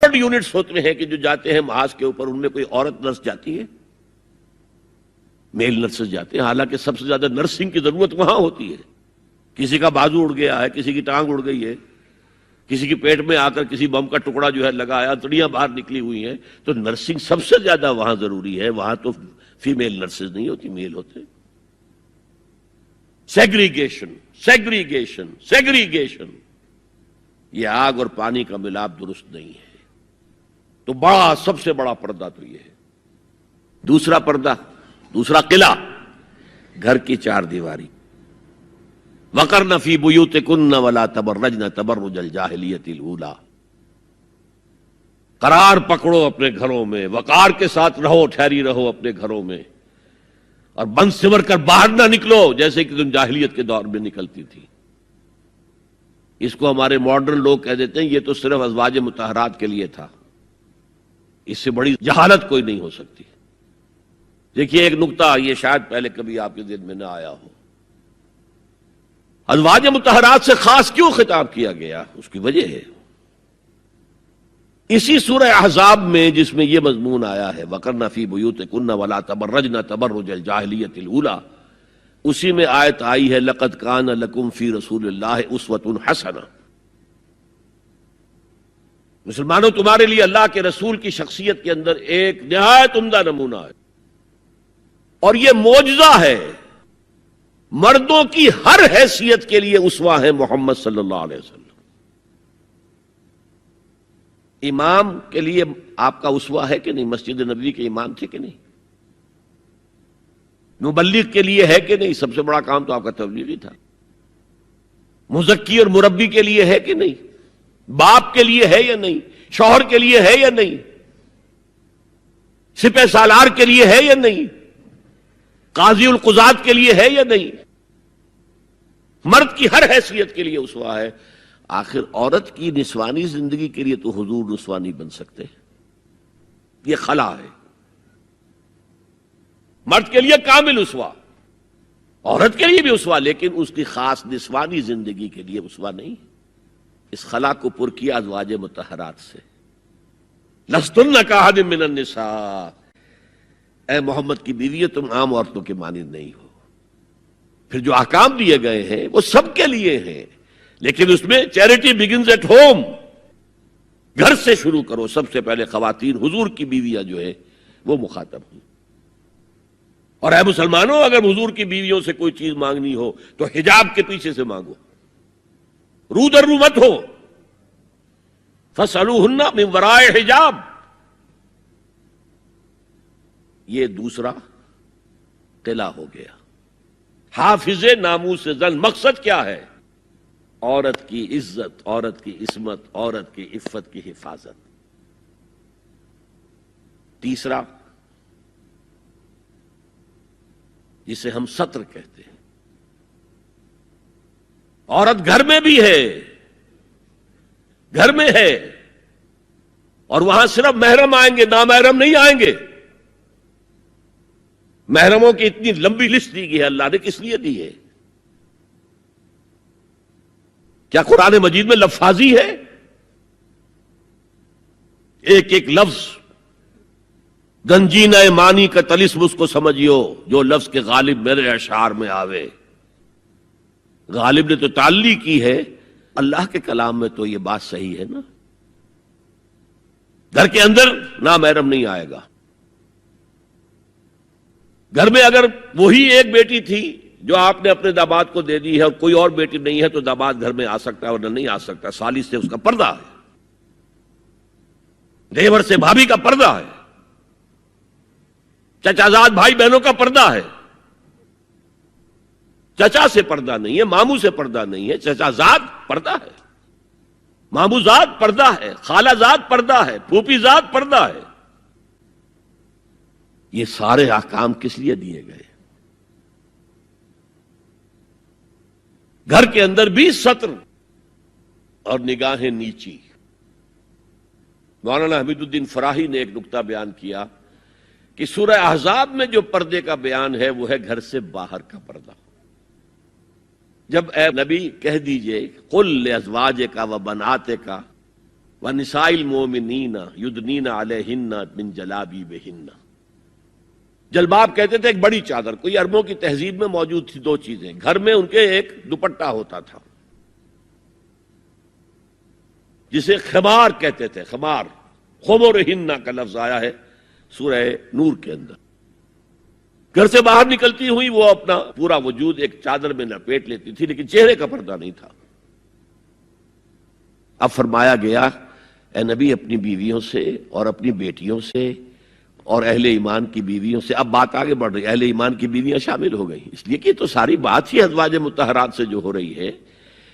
Ward units ہوتے ہیں کہ جو جاتے ہیں محاذ کے اوپر، ان میں کوئی عورت نرس جاتی ہے؟ میل نرسز جاتے ہیں، حالانکہ سب سے زیادہ نرسنگ کی ضرورت وہاں ہوتی ہے. کسی کا بازو اڑ گیا ہے، کسی کی ٹانگ اڑ گئی ہے، کسی کے پیٹ میں آ کر کسی بم کا ٹکڑا جو ہے لگایا، تڑیاں باہر نکلی ہوئی ہیں، تو نرسنگ سب سے زیادہ وہاں ضروری ہے. وہاں تو فیمیل نرسز نہیں ہوتی، میل ہوتے. سیگریگیشن سیگریگیشن سیگریگیشن، یہ آگ اور پانی کا ملاپ درست نہیں ہے. تو بڑا، سب سے بڑا پردہ تو یہ ہے. دوسرا پردہ، دوسرا قلعہ، گھر کی چار دیواری. وَقَرْنَ فِي بُيُوتِكُنَّ وَلَا تَبَرَّجْنَ تَبَرُّجَ الْجَاهِلِيَّةِ الْأُولَىٰ. قرار پکڑو اپنے گھروں میں، وقار کے ساتھ رہو، ٹھہری رہو اپنے گھروں میں، اور بند سمر کر باہر نہ نکلو جیسے کہ تم جاہلیت کے دور میں نکلتی تھی. اس کو ہمارے ماڈرن لوگ کہہ دیتے ہیں یہ تو صرف ازواج مطہرات کے لیے تھا. اس سے بڑی جہالت کوئی نہیں ہو سکتی. دیکھیے ایک نقطہ، یہ شاید پہلے کبھی آپ کے ذہن میں نہ آیا ہو. ازواج مطہرات سے خاص کیوں خطاب کیا گیا؟ اس کی وجہ ہے اسی سورہ احزاب میں جس میں یہ مضمون آیا ہے وَقَرْنَ فِي بُيُوتِكُنَّ وَلَا تَبَرَّجْنَ تَبَرُّجَ الْجَاهِلِيَّةِ الْأُولَىٰ. اسی میں آیت آئی ہے لَقَدْ كَانَ لَكُمْ فِي رَسُولِ اللَّهِ أُسْوَةٌ حَسَنَةٌ. مسلمانوں تمہارے لیے اللہ کے رسول کی شخصیت کے اندر ایک نہایت عمدہ نمونہ ہے، اور یہ معجزہ ہے. مردوں کی ہر حیثیت کے لیے اسوہ ہے محمد صلی اللہ علیہ وسلم. امام کے لیے آپ کا اسوہ ہے کہ نہیں؟ مسجد نبوی کے امام تھے کہ نہیں؟ مبلغ کے لیے ہے کہ نہیں؟ سب سے بڑا کام تو آپ کا تبلیغی تھا. مزکی اور مربی کے لیے ہے کہ نہیں؟ باپ کے لیے ہے یا نہیں؟ شوہر کے لیے ہے یا نہیں؟ سپہ سالار کے لیے ہے یا نہیں؟ قاضی القضات کے لیے ہے یا نہیں؟ مرد کی ہر حیثیت کے لیے اسوہ ہے. آخر عورت کی نسوانی زندگی کے لیے تو حضور رسوا نہیں بن سکتے، یہ خلا ہے. مرد کے لیے کامل اسوہ، عورت کے لیے بھی اسوہ، لیکن اس کی خاص نسوانی زندگی کے لیے اسوہ نہیں. اس خلا کو پر کیا ازواج مطہرات سے. لستن کاحد من النساء، اے محمد کی بیوی تم عام عورتوں کے مانند نہیں ہو. پھر جو احکام دیے گئے ہیں وہ سب کے لیے ہیں، لیکن اس میں چیریٹی بگنز ایٹ ہوم. گھر سے شروع کرو. سب سے پہلے خواتین، حضور کی بیویاں جو ہے وہ مخاطب ہیں. اور اے مسلمانوں، اگر حضور کی بیویوں سے کوئی چیز مانگنی ہو تو حجاب کے پیچھے سے مانگو، رو در رو مت ہو. فَاسْأَلُوهُنَّ مِنْ وَرَاءِ حجاب. یہ دوسرا قلعہ ہو گیا. حافظ ناموس زن. مقصد کیا ہے؟ عورت کی عزت، عورت کی عصمت، عورت کی عفت کی حفاظت. تیسرا جسے ہم ستر کہتے ہیں. عورت گھر میں بھی ہے، گھر میں ہے، اور وہاں صرف محرم آئیں گے، نامحرم نہیں آئیں گے. محرموں کی اتنی لمبی لسٹ دی گئی ہے، اللہ نے کس لیے دی ہے؟ کیا قرآن مجید میں لفاظی ہے؟ ایک ایک لفظ گنجینہ معنی کا طلسم اس کو سمجھیو، جو لفظ کے غالب میرے اشعار میں آوے. غالب نے تو تعلی کی ہے، اللہ کے کلام میں تو یہ بات صحیح ہے نا. گھر کے اندر نامحرم نہیں آئے گا. گھر میں اگر وہی ایک بیٹی تھی جو آپ نے اپنے داماد کو دے دی ہے اور کوئی اور بیٹی نہیں ہے تو داماد گھر میں آ سکتا ہے اور نہ نہیں آ سکتا. سالی سے اس کا پردہ ہے، دیور سے بھابھی کا پردہ ہے، چچا زاد بھائی بہنوں کا پردہ ہے. چچا سے پردہ نہیں ہے، ماموں سے پردہ نہیں ہے. چچا زاد پردہ ہے، ماموں زاد پردہ ہے، خالہ زاد پردہ ہے، پھوپھی زاد پردہ ہے. یہ سارے احکام کس لیے دیے گئے؟ گھر کے اندر بھی ستر اور نگاہیں نیچی. مولانا حمید الدین فراہی نے ایک نقطہ بیان کیا کہ سورہ احزاب میں جو پردے کا بیان ہے وہ ہے گھر سے باہر کا پردہ. جب اے نبی کہہ دیجئے قل لازواجک و بناتک وَنِسَاءِ الْمُؤْمِنِينَ يُدْنِينَ عَلَيْهِنَّ مِنْ جَلَابِيبِهِنَّ. جلباب کہتے تھے ایک بڑی چادر. کوئی عربوں کی تہذیب میں موجود تھی دو چیزیں. گھر میں ان کے ایک دوپٹہ ہوتا تھا جسے خمار کہتے تھے. خمار، خمرہن کا لفظ آیا ہے سورہ نور کے اندر. گھر سے باہر نکلتی ہوئی وہ اپنا پورا وجود ایک چادر میں لپیٹ لیتی تھی، لیکن چہرے کا پردہ نہیں تھا. اب فرمایا گیا اے نبی اپنی بیویوں سے اور اپنی بیٹیوں سے اور اہل ایمان کی بیویوں سے. اب بات آگے بڑھ رہی ہے، اہل ایمان کی بیویاں شامل ہو گئی، اس لیے کہ تو ساری بات ہی ازواج مطہرات سے جو ہو رہی ہے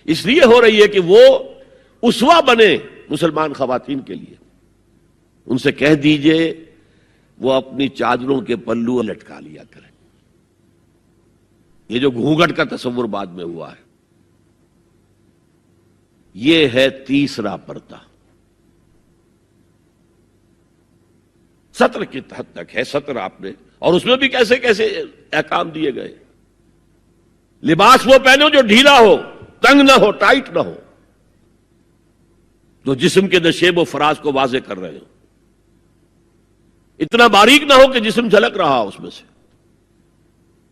اس لیے ہو رہی ہے کہ وہ اسوہ بنے مسلمان خواتین کے لیے. ان سے کہہ دیجئے وہ اپنی چادروں کے پلو لٹکا لیا کریں. یہ جو گھونگھٹ کا تصور بعد میں ہوا ہے یہ ہے تیسرا پردہ. سطر کی حد تک ہے سطر آپ نے، اور اس میں بھی کیسے کیسے احکام دیے گئے. لباس وہ پہنو جو ڈھیلا ہو، تنگ نہ ہو، ٹائٹ نہ ہو، جو جسم کے نشیب و فراز کو واضح کر رہے ہو. اتنا باریک نہ ہو کہ جسم جھلک رہا اس میں سے.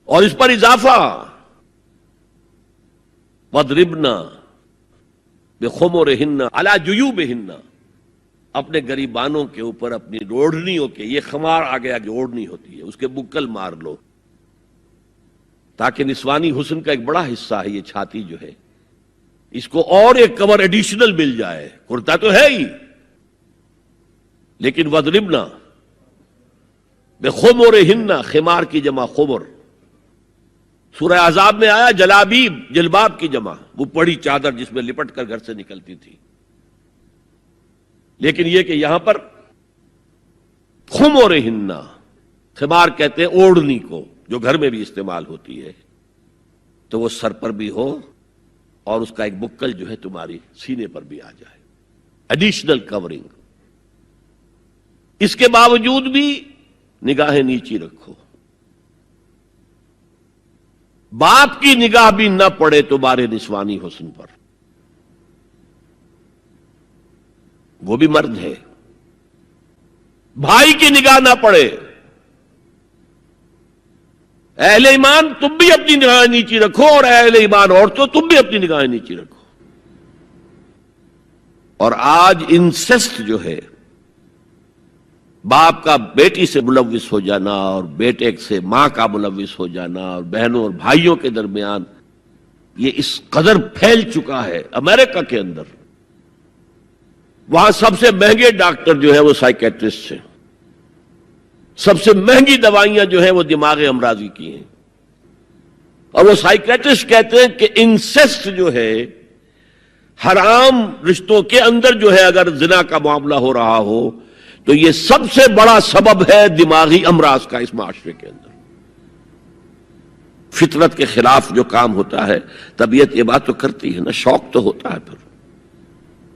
اور اس پر اضافہ وَاضْرِبْنَا بِخُمُرِهِنَّ عَلَى جُيُوبِهِنَّ، اپنے گریبانوں کے اوپر اپنی روڑنیوں کے، یہ خمار آ گیا جو اوڑھنی ہوتی ہے، اس کے بکل مار لو، تاکہ نسوانی حسن کا ایک بڑا حصہ ہے یہ چھاتی جو ہے، اس کو اور ایک کور ایڈیشنل مل جائے. کرتا تو ہے ہی لیکن وَاضْرِبْنَا بِخُمُرِهِنَّ، خمار کی جمع خمر. سورہ احزاب میں آیا جلابیب، جلباب کی جمع، وہ بڑی چادر جس میں لپٹ کر گھر سے نکلتی تھی. لیکن یہ کہ یہاں پر خمرہن، خمار کہتے ہیں اوڑھنی کو جو گھر میں بھی استعمال ہوتی ہے، تو وہ سر پر بھی ہو اور اس کا ایک بکل جو ہے تمہاری سینے پر بھی آ جائے، ایڈیشنل کورنگ. اس کے باوجود بھی نگاہیں نیچی رکھو. باپ کی نگاہ بھی نہ پڑے تمہارے نسوانی حسن پر، وہ بھی مرد ہے. بھائی کی نگاہ نہ پڑے. اہل ایمان تم بھی اپنی نگاہیں نیچی رکھو، اور اہل ایمان عورتوں تم بھی اپنی نگاہیں نیچی رکھو. اور آج انسسٹ جو ہے، باپ کا بیٹی سے ملوث ہو جانا اور بیٹے سے ماں کا ملوث ہو جانا اور بہنوں اور بھائیوں کے درمیان، یہ اس قدر پھیل چکا ہے. امریکہ کے اندر وہاں سب سے مہنگے ڈاکٹر جو ہے وہ سائیکیٹرسٹ ہیں، سب سے مہنگی دوائیاں جو ہیں وہ دماغ امراضی کی ہیں. اور وہ سائیکیٹرسٹ کہتے ہیں کہ انسسٹ جو ہے، حرام رشتوں کے اندر جو ہے اگر زنا کا معاملہ ہو رہا ہو تو یہ سب سے بڑا سبب ہے دماغی امراض کا اس معاشرے کے اندر. فطرت کے خلاف جو کام ہوتا ہے، طبیعت یہ بات تو کرتی ہے نا، شوق تو ہوتا ہے، پھر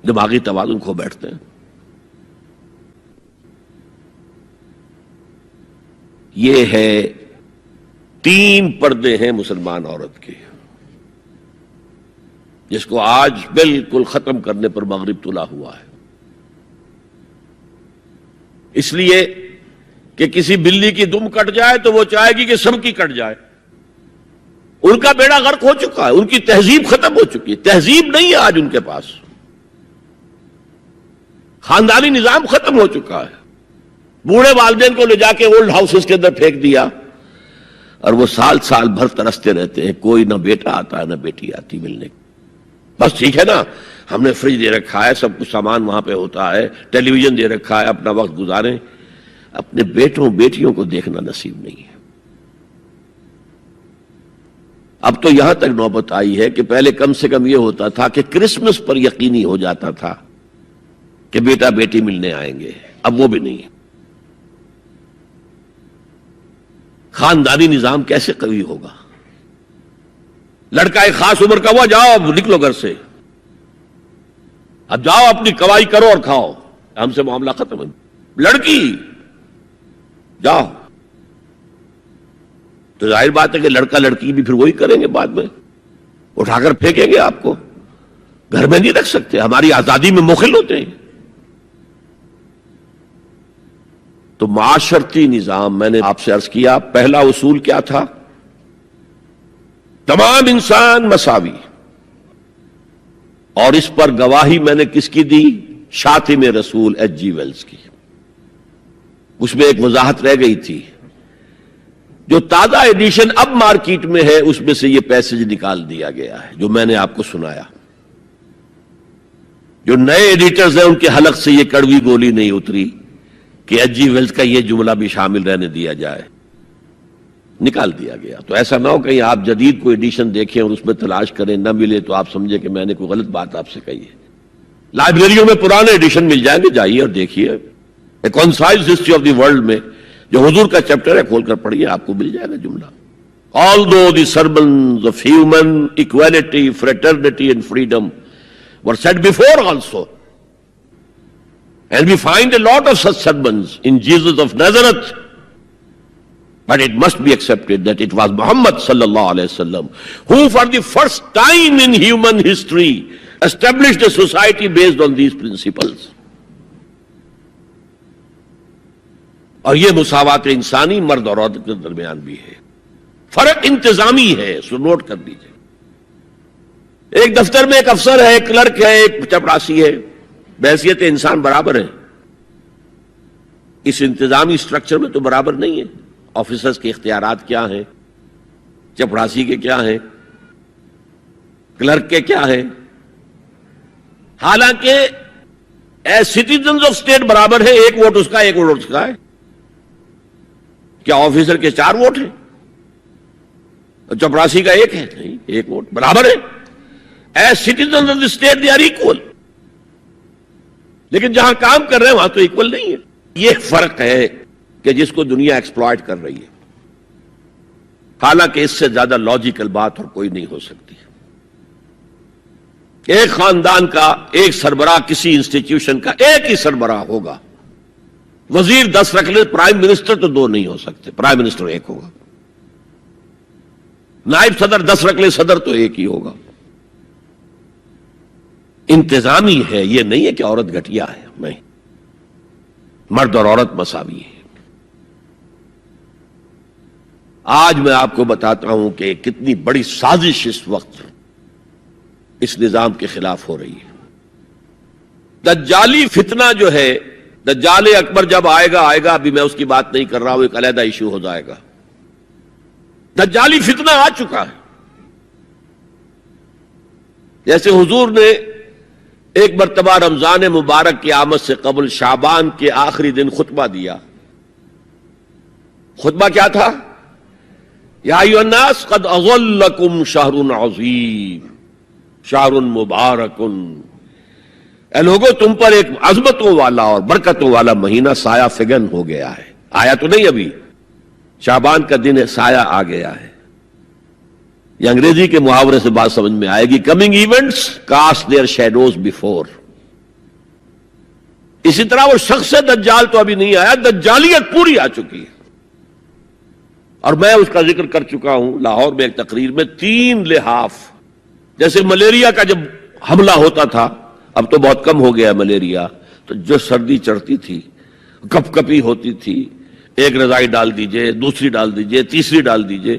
دماغی توازن کھو بیٹھتے ہیں. یہ ہے 3 پردے ہیں مسلمان عورت کے، جس کو آج بالکل ختم کرنے پر مغرب تلا ہوا ہے. اس لیے کہ کسی بلی کی دم کٹ جائے تو وہ چاہے گی کہ سب کی کٹ جائے. ان کا بیڑا غرق ہو چکا ہے، ان کی تہذیب ختم ہو چکی ہے. تہذیب نہیں ہے آج ان کے پاس، خاندانی نظام ختم ہو چکا ہے. بوڑھے والدین کو لے جا کے اولڈ ہاؤسز کے اندر پھینک دیا اور وہ سال سال بھر ترستے رہتے ہیں، کوئی نہ بیٹا آتا ہے نہ بیٹی آتی ملنے. بس ٹھیک ہے نا، ہم نے فریج دے رکھا ہے، سب کچھ سامان وہاں پہ ہوتا ہے، ٹیلی ویژن دے رکھا ہے، اپنا وقت گزاریں. اپنے بیٹوں بیٹیوں کو دیکھنا نصیب نہیں ہے. اب تو یہاں تک نوبت آئی ہے کہ پہلے کم سے کم یہ ہوتا تھا کہ کرسمس پر یقینی ہو جاتا تھا کہ بیٹا بیٹی ملنے آئیں گے، اب وہ بھی نہیں ہے. خاندانی نظام کیسے قوی ہوگا؟ لڑکا ایک خاص عمر کا ہوا، جاؤ اب نکلو گھر سے، اب جاؤ اپنی کوائی کرو اور کھاؤ، ہم سے معاملہ ختم ہے. لڑکی جاؤ، تو ظاہر بات ہے کہ لڑکا لڑکی بھی پھر وہی کریں گے، بعد میں اٹھا کر پھینکیں گے آپ کو. گھر میں نہیں رکھ سکتے، ہماری آزادی میں مخل ہوتے ہیں. تو معاشرتی نظام میں نے آپ سے عرض کیا پہلا اصول کیا تھا؟ تمام انسان مساوی، اور اس پر گواہی میں نے کس کی دی؟ شاتم رسول ایچ جی ویلز کی۔ اس میں ایک وضاحت رہ گئی تھی، جو تازہ ایڈیشن اب مارکیٹ میں ہے اس میں سے یہ پیسج نکال دیا گیا ہے جو میں نے آپ کو سنایا۔ جو نئے ایڈیٹرز ہیں ان کے حلق سے یہ کڑوی گولی نہیں اتری کہ ایچ جی ویلز کا یہ جملہ بھی شامل رہنے دیا جائے، نکال دیا گیا۔ تو ایسا نہ ہو کہیں آپ جدید کوئی ایڈیشن دیکھیں اور اس میں تلاش کریں، نہ ملے تو آپ سمجھے کہ میں نے کوئی غلط بات آپ سے کہی ہے۔ لائبریریوں میں پرانے ایڈیشن مل جائیں گے، جائیے اور دیکھیے۔ A concise history of the world میں جو حضور کا چیپٹر ہے کھول کر پڑھیے، آپ کو مل جائے گا جملہ۔ Although the sermons of human equality, fraternity and freedom were said before also, and we find a lot of such sermons in Jesus of Nazareth, but it must be accepted that it was Muhammad sallallahu alaihi wasallam who for the first time in human history established a society based on these principles. اور یہ مساوات انسانی مرد اور عورت کے درمیان بھی ہے، فرق انتظامی ہے، سو نوٹ کر دیجئے۔ ایک دفتر میں ایک افسر ہے، ایک کلرک ہے، ایک چپراسی ہے، بحیثیت انسان برابر ہے۔ اس انتظامی سٹرکچر میں تو برابر نہیں ہے۔ آفیسرز کے اختیارات کیا ہیں، چپراسی کے کیا ہیں، کلرک کے کیا ہیں، حالانکہ ایز سٹیزنز آف اسٹیٹ برابر ہے، ایک ووٹ اس کا ایک ووٹ اس کا ہے۔ کیا آفیسر کے 4 ووٹ ہیں اور چپراسی کا 1 ہے؟ نہیں، 1 ووٹ برابر ہے۔ As citizens of the state they are equal, لیکن جہاں کام کر رہے ہیں وہاں تو ایکول نہیں ہے۔ یہ فرق ہے کہ جس کو دنیا ایکسپلائٹ کر رہی ہے، حالانکہ اس سے زیادہ لاجیکل بات اور کوئی نہیں ہو سکتی۔ ایک خاندان کا ایک سربراہ، کسی انسٹیٹیوشن کا ایک ہی سربراہ ہوگا، وزیر 10 رکھ لے، پرائم منسٹر تو 2 نہیں ہو سکتے، پرائم منسٹر 1 ہوگا، نائب صدر 10 رکھ لے، صدر تو 1 ہی ہوگا۔ انتظامی ہے، یہ نہیں ہے کہ عورت گھٹیا ہے، نہیں، مرد اور عورت مساوی ہے۔ آج میں آپ کو بتاتا ہوں کہ کتنی بڑی سازش اس وقت اس نظام کے خلاف ہو رہی ہے۔ دجالی فتنہ جو ہے، دجال اکبر جب آئے گا، ابھی میں اس کی بات نہیں کر رہا ہوں، ایک علیحدہ ایشو ہو جائے گا۔ دجالی فتنہ آ چکا ہے۔ جیسے حضور نے ایک مرتبہ رمضان مبارک کی آمد سے قبل شعبان کے آخری دن خطبہ دیا۔ خطبہ کیا تھا؟ یا ایھا الناس قد اظلکم شہر عظیم شہر مبارک، اے لوگو تم پر ایک عظمتوں والا اور برکتوں والا مہینہ سایہ فگن ہو گیا ہے۔ آیا تو نہیں ابھی، شعبان کا دن ہے، سایہ آ گیا ہے۔ یہ انگریزی کے محاورے سے بات سمجھ میں آئے گی، coming events cast their shadows before. اسی طرح وہ شخص دجال تو ابھی نہیں آیا، دجالیت پوری آ چکی ہے۔ اور میں اس کا ذکر کر چکا ہوں لاہور میں ایک تقریر میں، 3 لحاف، جیسے ملیریا کا جب حملہ ہوتا تھا، اب تو بہت کم ہو گیا ملیریا، تو جو سردی چڑھتی تھی، کپ کپی ہوتی تھی، ایک رضائی ڈال دیجئے، دوسری ڈال دیجئے، تیسری ڈال دیجئے،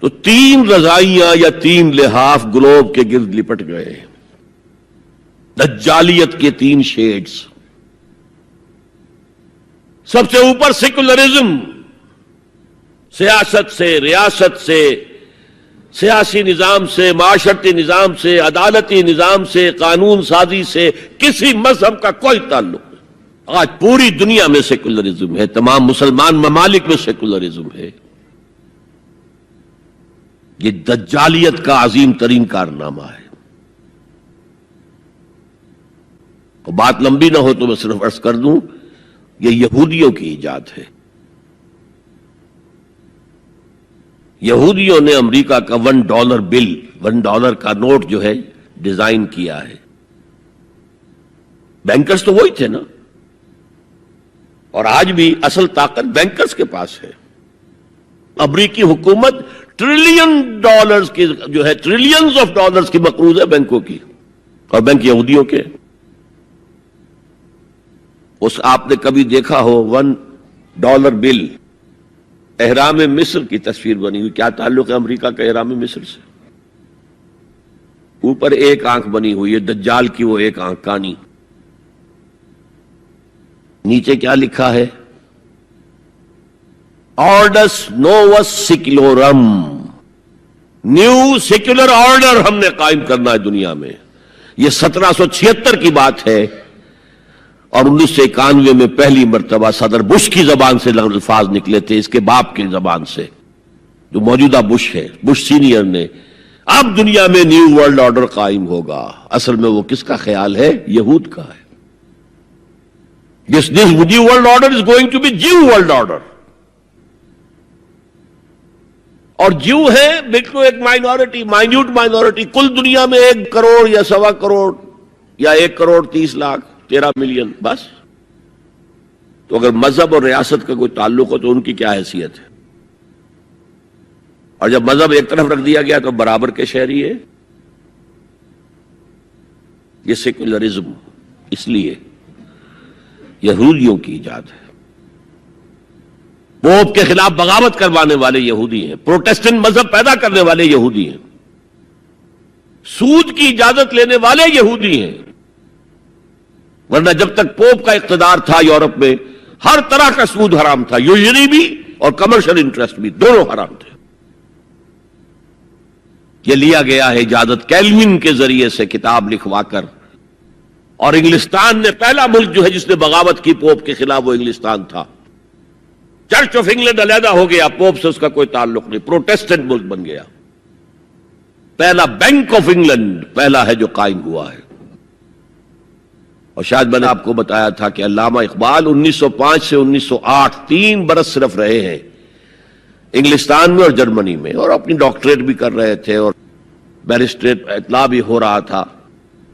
تو 3 رضائیاں یا 3 لحاف گلوب کے گرد لپٹ گئے۔ دجالیت کے 3 شیڈز۔ سب سے اوپر سیکولرزم، سیاست سے، ریاست سے، سیاسی نظام سے، معاشرتی نظام سے، عدالتی نظام سے، قانون سازی سے کسی مذہب کا کوئی تعلق نہیں۔ آج پوری دنیا میں سیکولرزم ہے، تمام مسلمان ممالک میں سیکولرزم ہے۔ یہ دجالیت کا عظیم ترین کارنامہ ہے۔ بات لمبی نہ ہو تو میں صرف عرض کر دوں، یہ یہودیوں کی ایجاد ہے۔ یہودیوں نے امریکہ کا $1 بل، $1 کا نوٹ جو ہے ڈیزائن کیا ہے۔ بینکرز تو وہی تھے نا، اور آج بھی اصل طاقت بینکرز کے پاس ہے۔ امریکی حکومت $1 کی جو ہے، ٹریلینز آف ڈالرز کی مقروض ہے بینکوں کی، اور بینک یہودیوں کے۔ اس آپ نے کبھی دیکھا ہو ڈالر بل احرام مصر کی تصویر بنی ہوئی. کیا تعلق ہے امریکہ کا احرام مصر سے؟ اوپر ایک آنکھ بنی ہوئی ہے دجال کی، وہ ایک آنکھ کانی. نیچے کیا لکھا ہے؟ آرڈس نووس سیکولورم، نیو سیکولر آرڈر ہم نے قائم کرنا ہے دنیا میں. یہ 1776 کی بات ہے اور 1991 میں پہلی مرتبہ صدر بش کی زبان سے الفاظ نکلے تھے، اس کے باپ کی زبان سے، جو موجودہ بش ہے، بش سینئر نے. اب دنیا میں نیو ورلڈ آرڈر قائم ہوگا. اصل میں وہ کس کا خیال ہے؟ یہود کا ہے. This new world order is going to be Jew world order. اور جو ہے بالکل ایک مائنورٹی، مائنیوٹ مائنورٹی. کل دنیا میں 1 کروڑ یا 1.25 کروڑ یا 1 کروڑ 30 لاکھ 13 ملین بس. تو اگر مذہب اور ریاست کا کوئی تعلق ہو تو ان کی کیا حیثیت ہے؟ اور جب مذہب ایک طرف رکھ دیا گیا تو برابر کے شہری ہے. یہ سیکولرزم اس لیے یہودیوں کی ایجاد ہے. پوپ کے خلاف بغاوت کروانے والے یہودی ہیں، پروٹیسٹنٹ مذہب پیدا کرنے والے یہودی ہیں، سود کی اجازت لینے والے یہودی ہیں. ورنہ جب تک پوپ کا اقتدار تھا یورپ میں ہر طرح کا سود حرام تھا، یوزری بھی اور کمرشل انٹرسٹ بھی، دونوں حرام تھے. یہ لیا گیا ہے اجازت کیلوین کے ذریعے سے کتاب لکھوا کر. اور انگلستان نے پہلا ملک جو ہے جس نے بغاوت کی پوپ کے خلاف وہ انگلستان تھا. چرچ آف انگلینڈ علیحدہ ہو گیا، پوپ سے اس کا کوئی تعلق نہیں، پروٹیسٹنٹ ملک بن گیا. پہلا بینک آف انگلینڈ پہلا ہے جو قائم ہوا ہے. اور شاید میں نے آپ کو بتایا تھا کہ علامہ اقبال 1905 سے 1908 3 برس صرف رہے ہیں انگلستان میں اور جرمنی میں، اور اپنی ڈاکٹریٹ بھی کر رہے تھے اور بیرسٹریٹ اطلاع بھی ہو رہا تھا.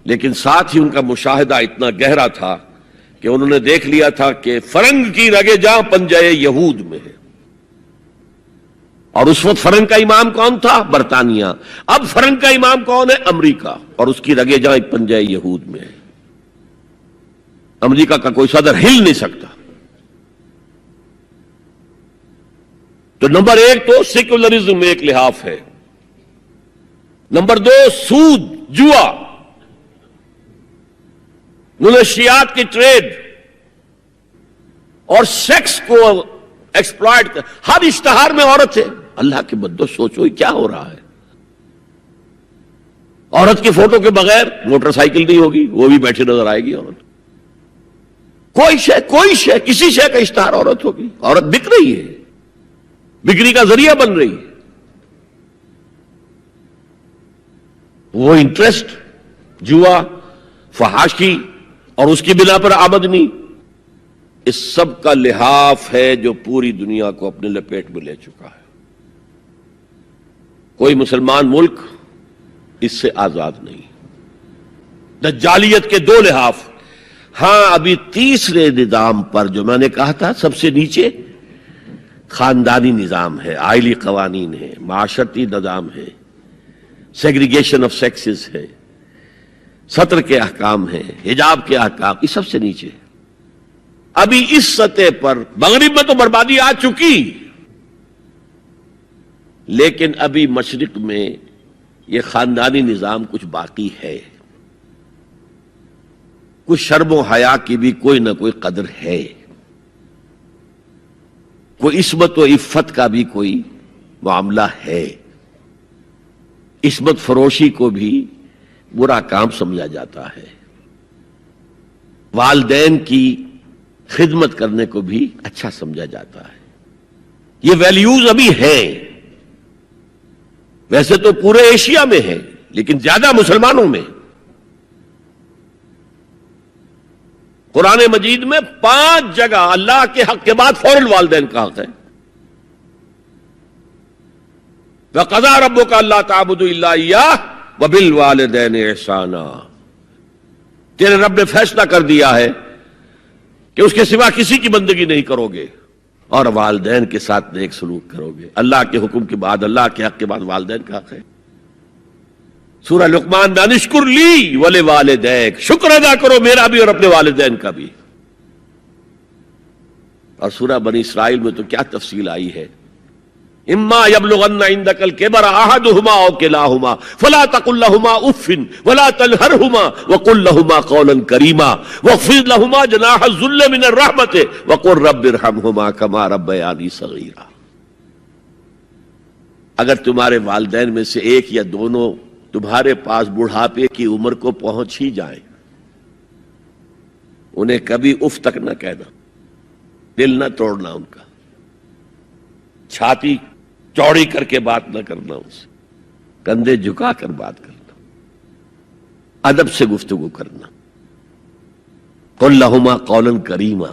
لیکن ساتھ ہی ان کا مشاہدہ اتنا گہرا تھا کہ انہوں نے دیکھ لیا تھا کہ فرنگ کی رگے جاں پنجے یہود میں ہے. اور اس وقت فرنگ کا امام کون تھا؟ برطانیہ. اب فرنگ کا امام کون ہے؟ امریکہ. اور اس کی رگے جاں پنجے یہود میں ہے. امریکہ کا کوئی صدر ہل نہیں سکتا. تو نمبر 1 تو سیکولرزم ایک لحاف ہے. نمبر 2 سود، جوا، منشیات کی ٹریڈ اور سیکس کو ایکسپلائٹ کر. ہر اشتہار میں عورت ہے. اللہ کے بدو سوچو یہ کیا ہو رہا ہے. عورت کی فوٹو کے بغیر موٹر سائیکل نہیں ہوگی، وہ بھی بیٹھی نظر آئے گی عورت. کوئی شے کسی شے کا اشتہار عورت ہوگی. عورت بک رہی ہے، بکری کا ذریعہ بن رہی ہے. وہ انٹرسٹ، جوا، فحاشی اور اس کی بنا پر آمدنی، اس سب کا لحاف ہے جو پوری دنیا کو اپنے لپیٹ میں لے چکا ہے. کوئی مسلمان ملک اس سے آزاد نہیں. دجالیت کے 2 لحاف. ہاں ابھی تیسرے نظام پر جو میں نے کہا تھا سب سے نیچے خاندانی نظام ہے، آئلی قوانین ہے، معاشرتی نظام ہے، سیگریگیشن آف سیکسز ہے، سطر کے احکام ہیں، حجاب کے احکام، یہ سب سے نیچے. ابھی اس سطح پر مغرب میں تو بربادی آ چکی، لیکن ابھی مشرق میں یہ خاندانی نظام کچھ باقی ہے. کچھ شرم و حیا کی بھی کوئی نہ کوئی قدر ہے، کوئی عصمت و عفت کا بھی کوئی معاملہ ہے. عصمت فروشی کو بھی برا کام سمجھا جاتا ہے، والدین کی خدمت کرنے کو بھی اچھا سمجھا جاتا ہے. یہ ویلیوز ابھی ہیں. ویسے تو پورے ایشیا میں ہیں لیکن زیادہ مسلمانوں میں. قرآن مجید میں 5 جگہ اللہ کے حق کے بعد فوراً والدین کا حق ہے. وَقَضَىٰ رَبُّكَ أَلَّا تَعْبُدُوا إِلَّا إِيَّاهُ وَبِالْوَالِدَيْنِ إِحْسَانًا. تیرے رب نے فیصلہ کر دیا ہے کہ اس کے سوا کسی کی بندگی نہیں کرو گے اور والدین کے ساتھ نیک سلوک کرو گے. اللہ کے حکم کے بعد، اللہ کے حق کے بعد والدین کا حق ہے. سورہ لقمان میں انشکر لی ولوالدیک، شکر ادا کرو میرا بھی اور اپنے والدین کا بھی. اور سورہ بنی اسرائیل میں تو کیا تفصیل آئی ہے، اما یبلغن عندک الکبر احدہما او کلاہما فلا تقل لہما اف ولا تنہرہما وقل لہما قولا کریما واخفض لہما جناح الذل من الرحمۃ وقل رب ارحمہما کما ربیانی صغیرا۔ اگر تمہارے والدین میں سے ایک یا دونوں تمہارے پاس بڑھاپے کی عمر کو پہنچ ہی جائیں، انہیں کبھی اف تک نہ کہنا، دل نہ توڑنا ان کا، چھاتی چوڑی کر کے بات نہ کرنا، ان سے کندھے جھکا کر بات کرنا، ادب سے گفتگو کرنا۔ قل لہما قولا کریما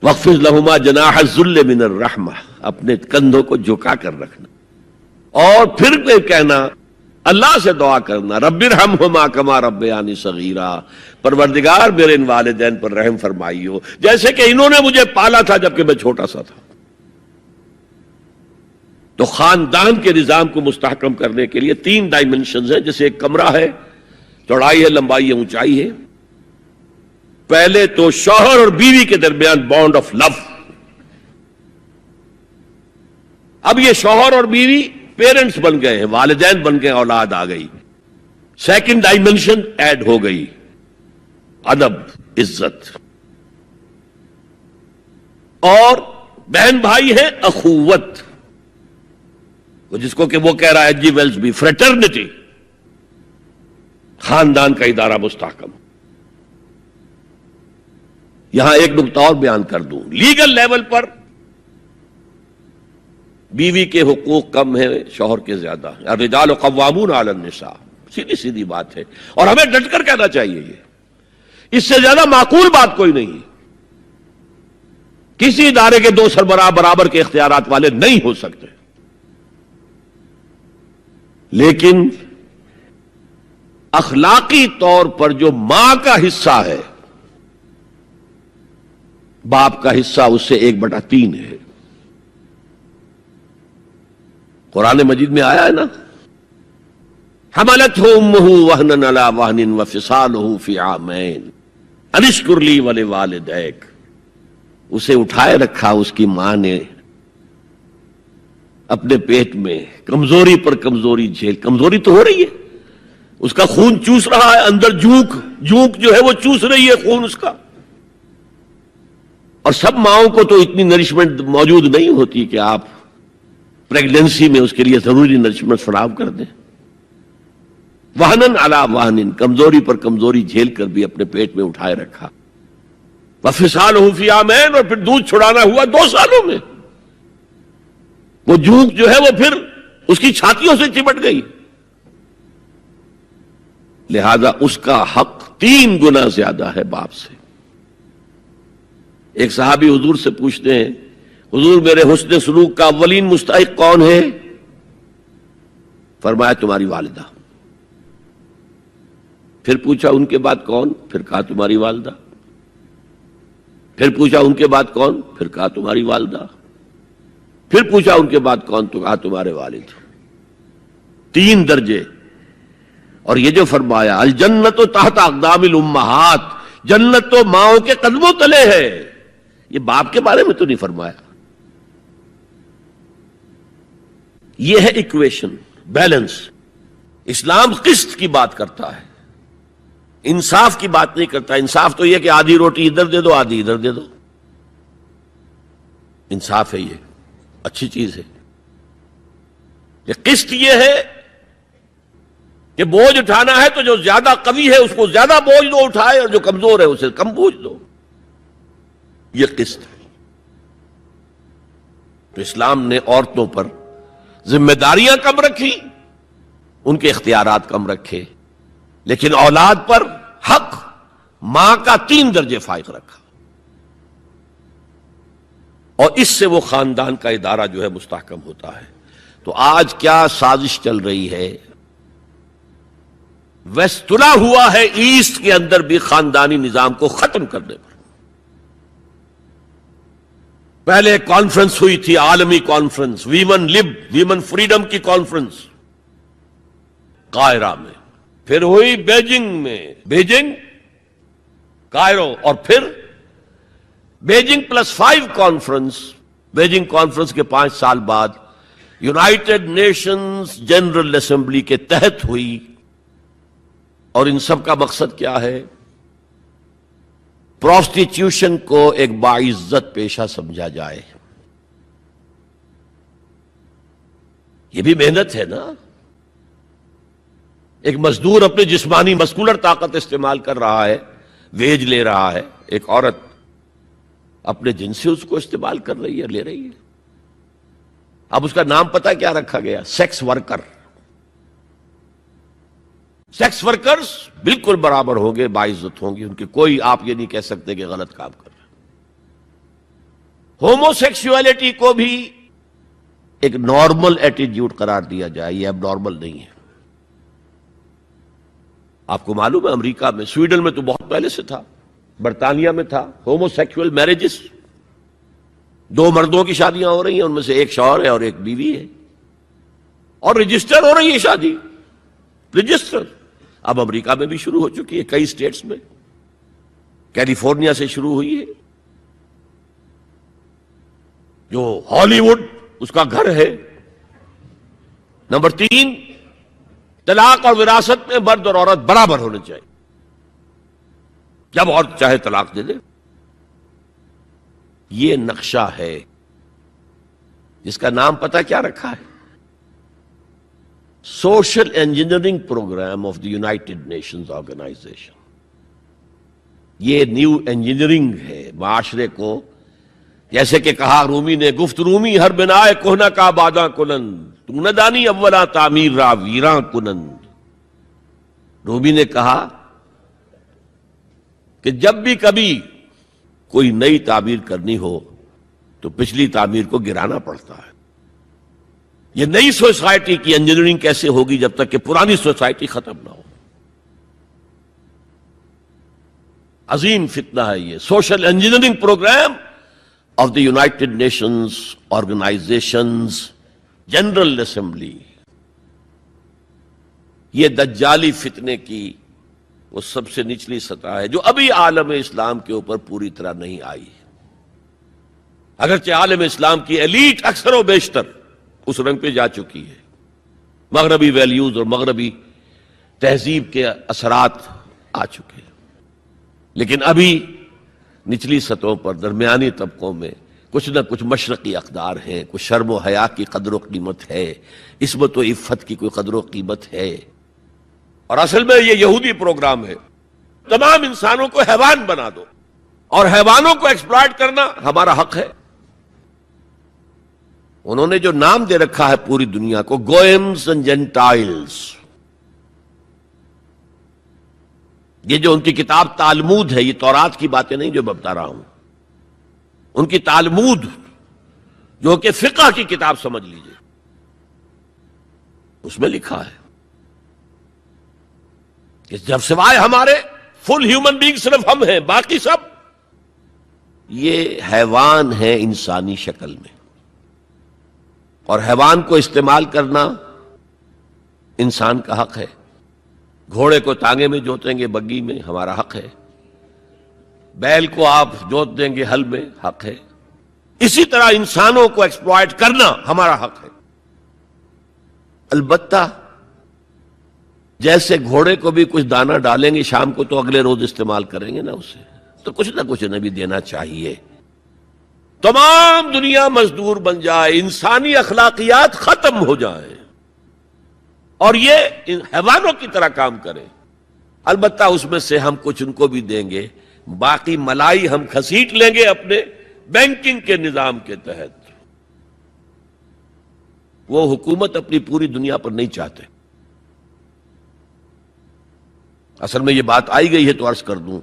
واخفض لہما جناح الذل من الرحمہ، اپنے کندھوں کو جھکا کر رکھنا، اور پھر کہنا، اللہ سے دعا کرنا، رب ارحمہما کما ربیانی صغیرا، پروردگار میرے ان والدین پر رحم فرمائیو جیسے کہ انہوں نے مجھے پالا تھا جبکہ میں چھوٹا سا تھا۔ تو خاندان کے نظام کو مستحکم کرنے کے لیے 3 ڈائمنشنز ہیں، جیسے ایک کمرہ ہے، چوڑائی ہے، لمبائی ہے، اونچائی ہے۔ پہلے تو شوہر اور بیوی کے درمیان بانڈ آف لو، اب یہ شوہر اور بیوی پیرنٹس بن گئے ہیں، والدین بن گئے، اولاد آ گئی۔ سیکنڈ ڈائمنشن ایڈ ہو گئی، ادب، عزت، اور بہن بھائی ہے اخوت، جس کو کہ وہ کہہ رہا ہے جی ویلز بھی فریٹرنٹی، خاندان کا ادارہ مستحکم۔ یہاں ایک نقطہ اور بیان کر دوں، لیگل لیول پر بیوی کے حقوق کم ہیں، شوہر کے زیادہ ہیں، الرجال قوامون علی النساء، سیدھی سیدھی بات ہے، اور ہمیں ڈٹ کر کہنا چاہیے، یہ اس سے زیادہ معقول بات کوئی نہیں ہے۔ کسی ادارے کے 2 سربراہ برابر کے اختیارات والے نہیں ہو سکتے، لیکن اخلاقی طور پر جو ماں کا حصہ ہے، باپ کا حصہ اس سے 1/3 ہے۔ قرآن مجید میں آیا ہے نا، حملتہ امہ وہنا علی وہن وفصالہ فی عامین ان اشکر لی ولوالدیک، اسے اٹھائے رکھا اس کی ماں نے اپنے پیٹ میں، کمزوری پر کمزوری جھیل، کمزوری تو ہو رہی ہے، اس کا خون چوس رہا ہے اندر، جھونک جو ہے وہ چوس رہی ہے خون اس کا، اور سب ماؤں کو تو اتنی نرشمنٹ موجود نہیں ہوتی کہ آپ پریگننسی میں اس کے لیے ضروری نرشمنٹ فراہم کر دیں۔ وہنن علی وہن، کمزوری پر کمزوری جھیل کر بھی اپنے پیٹ میں اٹھائے رکھا، وفصالہ فی عامین، اور پھر دودھ چھڑانا ہوا 2 سالوں میں، وہ جھونک جو ہے وہ پھر اس کی چھاتیوں سے چپٹ گئی، لہذا اس کا حق 3 گنا زیادہ ہے باپ سے۔ ایک صحابی حضور سے پوچھتے ہیں، حضور میرے حسن سلوک کا اولین مستحق کون ہے؟ فرمایا تمہاری والدہ۔ پھر پوچھا ان کے بعد کون؟ پھر کہا تمہاری والدہ۔ پھر پوچھا ان کے بعد کون؟ پھر کہا تمہاری والدہ۔ پھر پوچھا ان کے بعد کون؟ تو کہا تمہارے والد۔ 3 درجے۔ اور یہ جو فرمایا الجنت تحت اقدام الامہات، جنت تو ماؤں کے قدموں تلے ہے، یہ باپ کے بارے میں تو نہیں فرمایا۔ یہ ہے ایکویشن، بیلنس۔ اسلام قسط کی بات کرتا ہے، انصاف کی بات نہیں کرتا۔ انصاف تو یہ کہ آدھی روٹی ادھر دے دو آدھی ادھر دے دو، انصاف ہے، یہ اچھی چیز ہے۔ یہ قسط یہ ہے کہ بوجھ اٹھانا ہے تو جو زیادہ قوی ہے اس کو زیادہ بوجھ دو اٹھائے، اور جو کمزور ہے اسے کم بوجھ دو، یہ قسط ہے۔ تو اسلام نے عورتوں پر ذمہ داریاں کم رکھی، ان کے اختیارات کم رکھے، لیکن اولاد پر حق ماں کا 3 درجے فائق رکھا، اور اس سے وہ خاندان کا ادارہ جو ہے مستحکم ہوتا ہے۔ تو آج کیا سازش چل رہی ہے؟ ویسٹ تلا ہوا ہے ایسٹ کے اندر بھی خاندانی نظام کو ختم کرنے پر۔ پہلے ایک کانفرنس ہوئی تھی، عالمی کانفرنس، ویمن فریڈم کی کانفرنس قاہرہ میں، پھر ہوئی بیجنگ میں، بیجنگ، کائرو، اور پھر بیجنگ+5 کانفرنس، بیجنگ کانفرنس کے 5 سال بعد یونائٹڈ نیشنز جنرل اسمبلی کے تحت ہوئی، اور ان سب کا مقصد کیا ہے؟ پروسٹیٹیوشن کو ایک باعزت پیشہ سمجھا جائے۔ یہ بھی محنت ہے نا، ایک مزدور اپنے جسمانی مسکولر طاقت استعمال کر رہا ہے، ویج لے رہا ہے، ایک عورت اپنے جن سے اس کو استعمال کر رہی ہے، لے رہی ہے۔ اب اس کا نام پتہ کیا رکھا گیا؟ Sex worker. سیکس ورکرز بالکل برابر ہوں گے، باعزت ہوں گے، ان کے کوئی آپ یہ نہیں کہہ سکتے کہ غلط کام کر رہے۔ ہومو سیکسولیٹی کو بھی ایک نارمل ایٹیٹیوڈ قرار دیا جائے، یہ اب نارمل نہیں ہے۔ آپ کو معلوم ہے امریکہ میں، سویڈن میں تو بہت پہلے سے تھا، برطانیہ میں تھا، ہومو سیکسول میرجز، 2 مردوں کی شادیاں ہو رہی ہیں، ان میں سے ایک شوہر ہے اور ایک بیوی ہے، اور رجسٹر ہو رہی ہے شادی، رجسٹر۔ اب امریکہ میں بھی شروع ہو چکی ہے، کئی اسٹیٹس میں، کیلیفورنیا سے شروع ہوئی ہے، جو ہالی ووڈ اس کا گھر ہے۔ نمبر 3، طلاق اور وراثت میں مرد اور عورت برابر ہونے چاہیے، جب عورت چاہے طلاق دے دے۔ یہ نقشہ ہے جس کا نام پتہ کیا رکھا ہے؟ Social engineering programme of the United Nations Organisation. یہ نیو انجینئرنگ ہے معاشرے کو، جیسے کہ کہا رومی نے، گفت رومی ہر بنائے کوہنا کا باداں کنند، تو نہ دانی اولا تعمیر را ویراں کنند۔ رومی نے کہا کہ جب بھی کبھی کوئی نئی تعمیر کرنی ہو تو پچھلی تعمیر کو گرانا پڑتا ہے۔ یہ نئی سوسائٹی کی انجینئرنگ کیسے ہوگی جب تک کہ پرانی سوسائٹی ختم نہ ہو؟ عظیم فتنہ ہے یہ social engineering programme of the United Nations Organisation's General Assembly. یہ دجالی فتنے کی وہ سب سے نچلی سطح ہے جو ابھی عالم اسلام کے اوپر پوری طرح نہیں آئی۔ اگرچہ عالم اسلام کی ایلیٹ اکثر و بیشتر اس رنگ پہ جا چکی ہے، مغربی ویلیوز اور مغربی تہذیب کے اثرات آ چکے ہیں، لیکن ابھی نچلی سطحوں پر درمیانی طبقوں میں کچھ نہ کچھ مشرقی اقدار ہیں، کچھ شرم و حیا کی قدر و قیمت ہے، عصمت و عفت کی کوئی قدر و قیمت ہے۔ اور اصل میں یہ یہودی پروگرام ہے، تمام انسانوں کو حیوان بنا دو، اور حیوانوں کو ایکسپلائٹ کرنا ہمارا حق ہے۔ انہوں نے جو نام دے رکھا ہے پوری دنیا کو، گوئمز اینڈ جینٹائلز، یہ جو ان کی کتاب تالمود ہے، یہ تورات کی باتیں نہیں جو میں بتا رہا ہوں، ان کی تالمود جو کہ فقہ کی کتاب سمجھ لیجئے، اس میں لکھا ہے کہ جب سوائے ہمارے فل ہیومن بینگ صرف ہم ہیں، باقی سب یہ حیوان ہیں انسانی شکل میں، اور حیوان کو استعمال کرنا انسان کا حق ہے۔ گھوڑے کو تانگے میں جوتیں گے بگی میں، ہمارا حق ہے۔ بیل کو آپ جوت دیں گے ہل میں، حق ہے۔ اسی طرح انسانوں کو ایکسپلائٹ کرنا ہمارا حق ہے۔ البتہ جیسے گھوڑے کو بھی کچھ دانہ ڈالیں گے شام کو تو اگلے روز استعمال کریں گے نا اسے، تو کچھ نہ کچھ انہیں بھی دینا چاہیے۔ تمام دنیا مزدور بن جائے، انسانی اخلاقیات ختم ہو جائیں اور یہ حیوانوں کی طرح کام کریں، البتہ اس میں سے ہم کچھ ان کو بھی دیں گے، باقی ملائی ہم کھسیٹ لیں گے اپنے بینکنگ کے نظام کے تحت۔ وہ حکومت اپنی پوری دنیا پر نہیں چاہتے۔ اصل میں یہ بات آئی گئی ہے تو عرض کر دوں،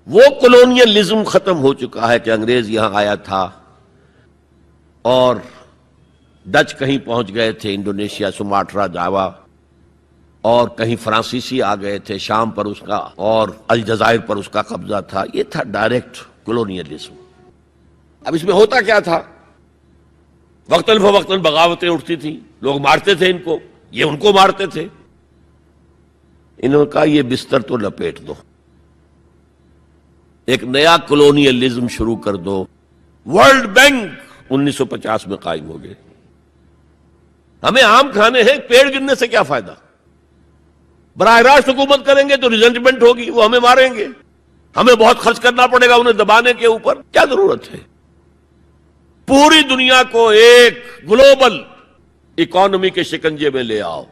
وہ کولونیلزم ختم ہو چکا ہے کہ انگریز یہاں آیا تھا اور ڈچ کہیں پہنچ گئے تھے، انڈونیشیا، سماٹرا، جاوا، اور کہیں فرانسیسی آ گئے تھے، شام پر اس کا اور الجزائر پر اس کا قبضہ تھا۔ یہ تھا ڈائریکٹ کولونیلزم۔ اب اس میں ہوتا کیا تھا؟ وقتاً فوقتاً بغاوتیں اٹھتی تھیں، لوگ مارتے تھے ان کو، یہ ان کو مارتے تھے۔ انہوں نے کہا یہ بستر تو لپیٹ دو، ایک نیا کولونیلزم شروع کر دو. ورلڈ بینک 1950 میں قائم ہو گئے. ہمیں آم کھانے ہیں، پیڑ گرنے سے کیا فائدہ؟ براہ راست حکومت کریں گے تو ریزنٹمنٹ ہوگی، وہ ہمیں ماریں گے، ہمیں بہت خرچ کرنا پڑے گا انہیں دبانے کے اوپر. کیا ضرورت ہے؟ پوری دنیا کو ایک گلوبل اکانومی کے شکنجے میں لے آؤ.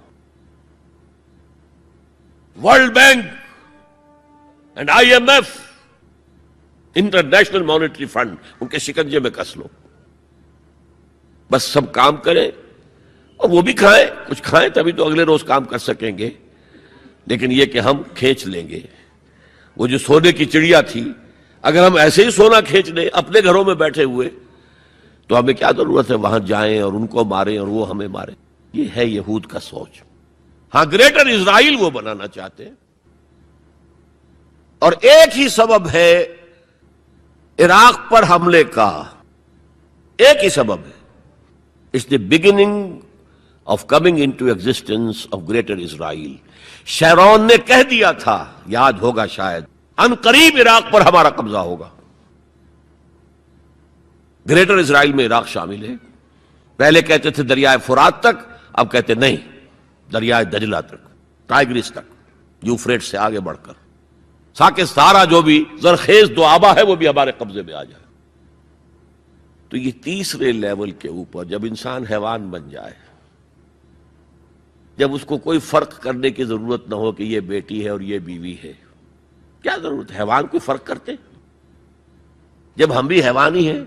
World bank and IMF، international monetary fund, ان کے شکنجے میں کس لو. بس سب کام کریں اور وہ بھی کھائیں، کچھ کھائیں تبھی تو اگلے روز کام کر سکیں گے. لیکن یہ کہ ہم کھینچ لیں گے. وہ جو سونے کی چڑیا تھی، اگر ہم ایسے ہی سونا کھینچ لیں اپنے گھروں میں بیٹھے ہوئے، تو ہمیں کیا ضرورت ہے وہاں جائیں اور ان کو ماریں اور وہ ہمیں ماریں؟ یہ ہے یہود کا سوچ. ہاں، گریٹر اسرائیل وہ بنانا چاہتے ہیں، اور ایک ہی سبب ہے عراق پر حملے کا. ایک ہی سبب ہے. It's the beginning of coming into existence of greater Israel. Sharon نے کہہ دیا تھا، یاد ہوگا شاید، ان قریب عراق پر ہمارا قبضہ ہوگا. گریٹر اسرائیل میں عراق شامل ہے. پہلے کہتے تھے دریائے فرات تک، اب کہتے نہیں، دریائے دجلہ تک، ٹائگرس تک، یوفریٹ سے آگے بڑھ کر تاکہ سارا جو بھی زرخیز دوآبا ہے وہ بھی ہمارے قبضے میں آ جائے. تو یہ تیسرے لیول کے اوپر جب انسان حیوان بن جائے، جب اس کو کوئی فرق کرنے کی ضرورت نہ ہو کہ یہ بیٹی ہے اور یہ بیوی ہے، کیا ضرورت ہے؟ حیوان کوئی فرق کرتے؟ جب ہم بھی حیوان ہی ہیں.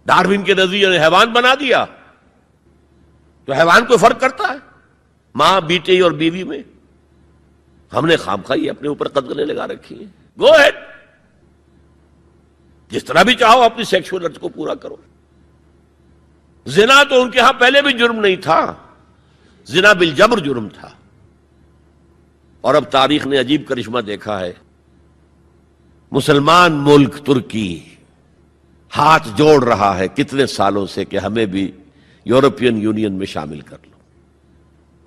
ڈارون کے نظریے نے حیوان بنا دیا، تو حیوان کوئی فرق کرتا ہے ماں بیٹی اور بیوی میں؟ ہم نے خامخواہ اپنے اوپر قدغنیں لگا رکھی ہیں. گو ہیڈ، جس طرح بھی چاہو اپنی سیکشول ارج کو پورا کرو. زنا تو ان کے ہاں پہلے بھی جرم نہیں تھا، زنا بالجبر جرم تھا. اور اب تاریخ نے عجیب کرشمہ دیکھا ہے. مسلمان ملک ترکی ہاتھ جوڑ رہا ہے کتنے سالوں سے کہ ہمیں بھی یورپین یونین میں شامل کر لو.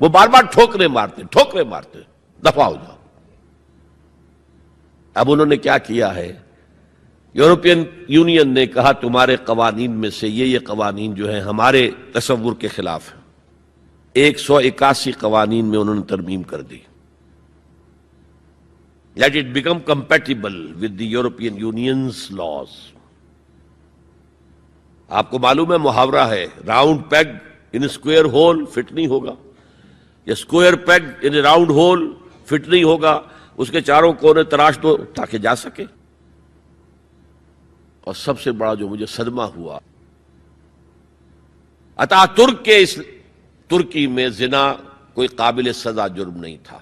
وہ بار بار ٹھوکریں مارتے دفع ہو جاؤ. اب انہوں نے کیا کیا ہے؟ یورپین یونین نے کہا تمہارے قوانین میں سے یہ قوانین جو ہیں ہمارے تصور کے خلاف ہیں. 181 قوانین میں انہوں نے ترمیم کر دی. Let it become compatible with the European Union's laws. آپ کو معلوم ہے محاورہ ہے، round peg in square hole fit نہیں ہوگا، یا square peg in round hole fit نہیں ہوگا. اس کے چاروں کونے تراش دو تاکہ جا سکے. اور سب سے بڑا جو مجھے صدمہ ہوا، اتا ترک کے اس ترکی میں زنا کوئی قابل سزا جرم نہیں تھا.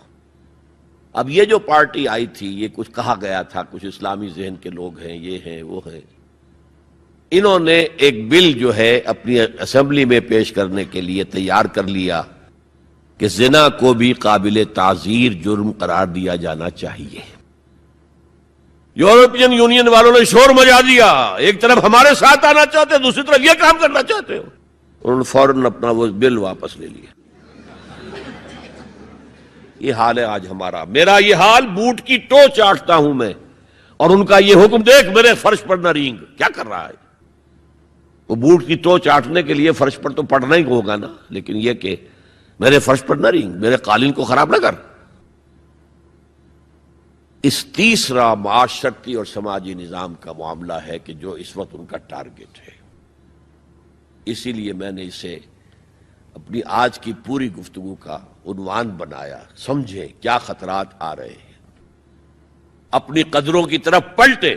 اب یہ جو پارٹی آئی تھی، یہ کچھ کہا گیا تھا، کچھ اسلامی ذہن کے لوگ ہیں، یہ ہیں وہ ہیں، انہوں نے ایک بل جو ہے اپنی اسمبلی میں پیش کرنے کے لیے تیار کر لیا کہ زنا کو بھی قابل تعزیر جرم قرار دیا جانا چاہیے. یورپین یونین والوں نے شور مچا دیا، ایک طرف ہمارے ساتھ آنا چاہتے ہیں، دوسری طرف یہ کام کرنا چاہتے ہو. انہوں نے فوراً اپنا وہ بل واپس لے لیا. یہ حال ہے آج ہمارا. میرا یہ حال، بوٹ کی ٹو چاٹتا ہوں میں، اور ان کا یہ حکم دیکھ میرے فرش پر نہ رینگ. کیا کر رہا ہے وہ؟ بوٹ کی ٹو چاٹنے کے لیے فرش پر تو پڑنا ہی ہوگا نا، لیکن یہ کہ میرے فرش پر نہ رینگ، میرے قالین کو خراب نہ کر. اس تیسرا معاشرتی اور سماجی نظام کا معاملہ ہے کہ جو اس وقت ان کا ٹارگٹ ہے. اسی لیے میں نے اسے اپنی آج کی پوری گفتگو کا عنوان بنایا. سمجھے کیا خطرات آ رہے ہیں، اپنی قدروں کی طرف پلٹے.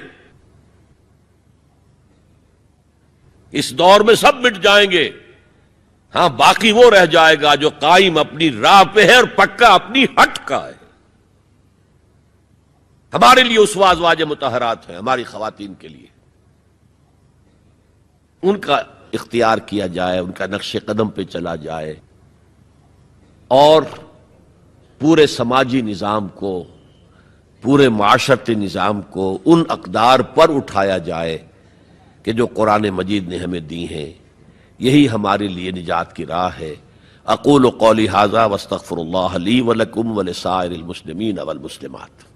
اس دور میں سب مٹ جائیں گے، ہاں باقی وہ رہ جائے گا جو قائم اپنی راہ پہ ہے اور پکا اپنی ہٹ کا ہے. ہمارے لیے اسوہ ازواج مطہرات ہیں، ہماری خواتین کے لیے. ان کا اختیار کیا جائے، ان کا نقش قدم پہ چلا جائے، اور پورے سماجی نظام کو، پورے معاشرتی نظام کو ان اقدار پر اٹھایا جائے کہ جو قرآن مجید نے ہمیں دی ہیں. یہی ہمارے لیے نجات کی راہ ہے. اقول قولی ھذا واستغفر اللہ لی ولکم ولسائر المسلمین والمسلمات.